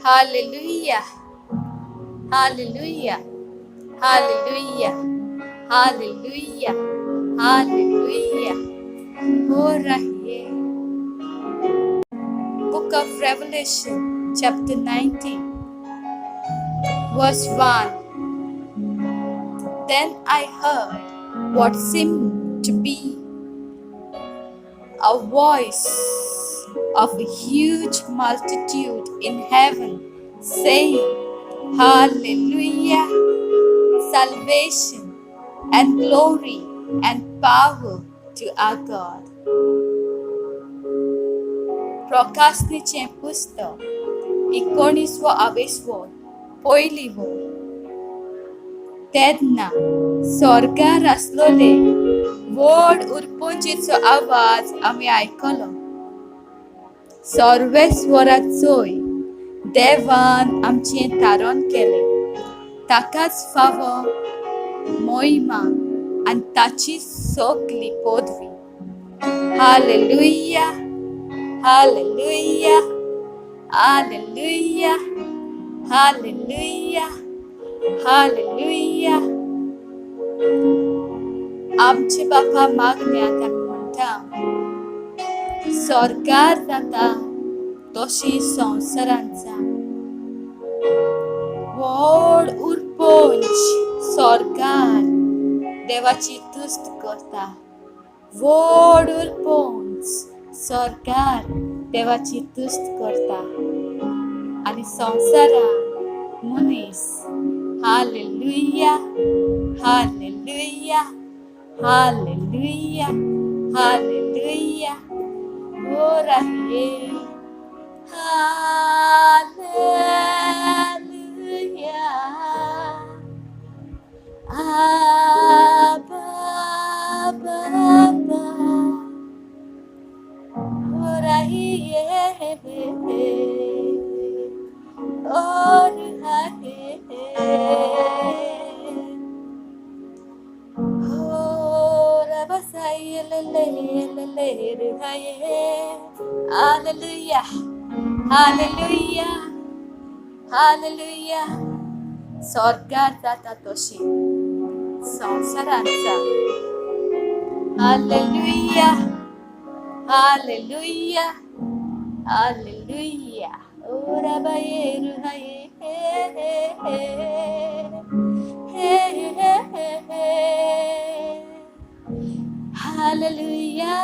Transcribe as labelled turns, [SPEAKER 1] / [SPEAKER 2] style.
[SPEAKER 1] Hallelujah. Hallelujah. Hallelujah. Hallelujah. Hallelujah. Oh, Rahiye. Book of Revelation, chapter 19, verse 1. Then I heard what seemed to be a voice of a huge multitude in heaven saying, Hallelujah! Salvation and glory and power to our God. प्रकाशनीचे पुस्तक 19-20 पहिली ओळ. तेन्ना स्वर्गार आसलोले व्हड उरपोंचेचो आवाज आमी आयकलो. सर्वेस्वरात चोय देवान आमचें तारण केलें. ताकाच फावो मोहिमा आनी ताची सगली पदवी. Hallelujah, hallelujah, hallelujah, hallelujah, hallelujah. आमचे बापा मागण्यांत आमी म्हणटा, स्वर्गार जाता तशी संवसारांत जा. व्हड उरपोंच स्वर्गार देवाची तुस्त करता. व्हड उरपोंच स्वर्गार देवाची तुस्त करता. आनी संवसारांत मनीस हालेलुया, हालेलुया, हालेलुया, हालेलुया. ओ राहिये. Hallelujah. Abba, Abba, oh Rahiye, oh Rahiye, oh Rabasaye, lele, Rahiye. Hallelujah, Hallelujah, Hallelujah. स्वर्गार जाता तशी संवसारांत जा. Hallelujah, hallelujah, hallelujah. ओ राबाये रुहाये, हालेलुया,